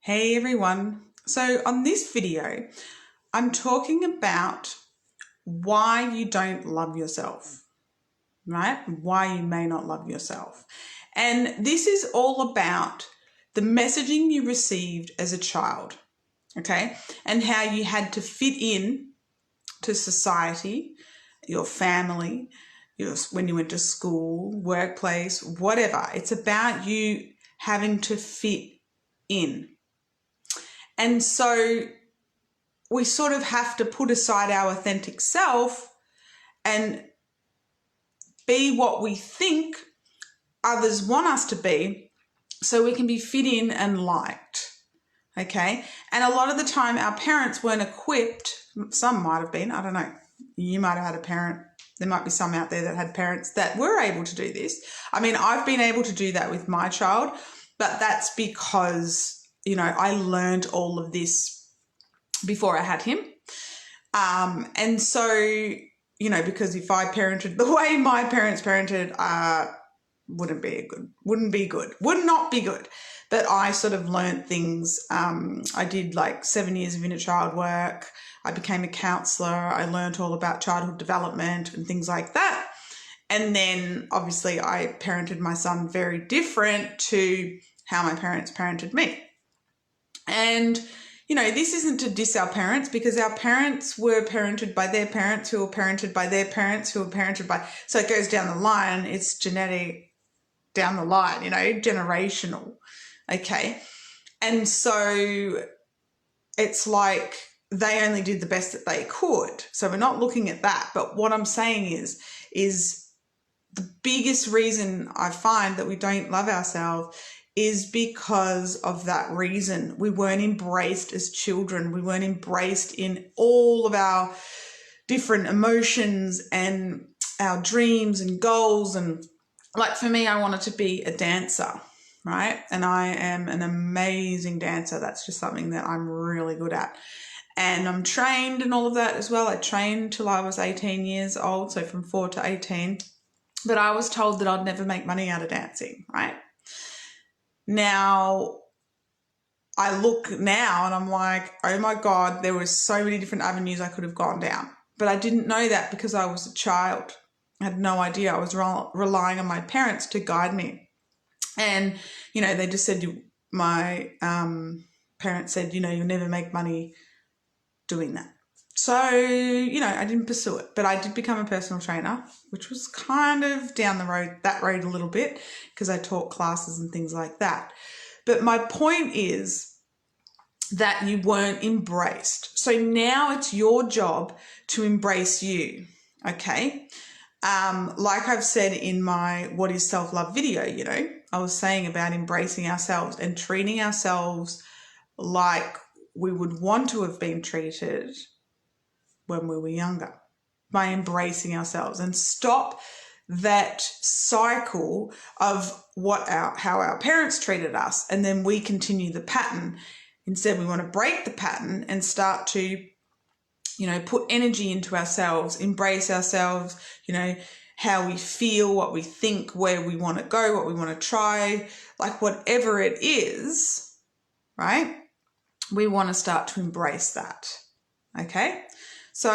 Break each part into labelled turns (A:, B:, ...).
A: Hey everyone. So on this video, I'm talking about why you don't love yourself, right? Why you may not love yourself. And this is all about the messaging you received as a child, okay? And how you had to fit in to society, your family, when you went to school, workplace, whatever. It's about you having to fit in. And so we sort of have to put aside our authentic self and be what we think others want us to be so we can be fit in and liked. Okay. And a lot of the time our parents weren't equipped. Some might have been, I don't know. You might have had a parent. There might be some out there that had parents that were able to do this. I mean, I've been able to do that with my child, but that's because, I learned all of this before I had him. And so, because if I parented the way my parents parented, would not be good. But I sort of learned things. I did like 7 years of inner child work. I became a counsellor. I learned all about childhood development and things like that. And then obviously I parented my son very different to how my parents parented me. And this isn't to diss our parents, because our parents were parented by their parents who were parented by their parents who were parented by, so it goes down the line. It's genetic down the line, generational. Okay. And so it's like they only did the best that they could. So we're not looking at that. But what I'm saying is the biggest reason I find that we don't love ourselves is because of that reason. We weren't embraced as children. We weren't embraced in all of our different emotions and our dreams and goals. And like for me, I wanted to be a dancer, right? And I am an amazing dancer. That's just something that I'm really good at. And I'm trained and all of that as well. I trained till I was 18 years old, so from 4 to 18. But I was told that I'd never make money out of dancing, right? Now, I look now and I'm like, oh my God, there were so many different avenues I could have gone down. But I didn't know that because I was a child. I had no idea. I was relying on my parents to guide me. And, they just said, my parents said, you'll never make money doing that. So, I didn't pursue it, but I did become a personal trainer, which was kind of down that road a little bit, because I taught classes and things like that. But my point is that you weren't embraced. So now it's your job to embrace you. Okay. Like I've said in my What is Self-Love video, I was saying about embracing ourselves and treating ourselves like we would want to have been treated when we were younger, by embracing ourselves, and stop that cycle of how our parents treated us, and then we continue the pattern. Instead, we want to break the pattern and start to, put energy into ourselves, embrace ourselves, how we feel, what we think, where we want to go, what we want to try, like whatever it is, right? We want to start to embrace that. Okay. So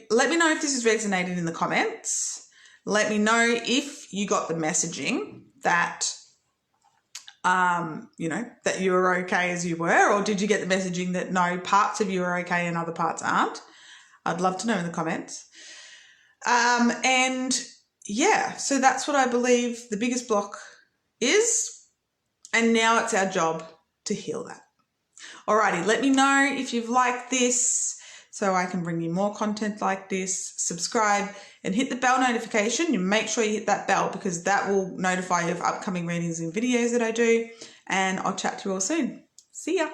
A: let me know if this has resonated in the comments. Let me know if you got the messaging that, that you were okay as you were, or did you get the messaging that no, parts of you are okay and other parts aren't? I'd love to know in the comments. And yeah, so that's what I believe the biggest block is. And now it's our job to heal that. Alrighty, let me know if you've liked this, so I can bring you more content like this. Subscribe and hit the bell notification. You make sure you hit that bell, because that will notify you of upcoming readings and videos that I do. And I'll chat to you all soon. See ya.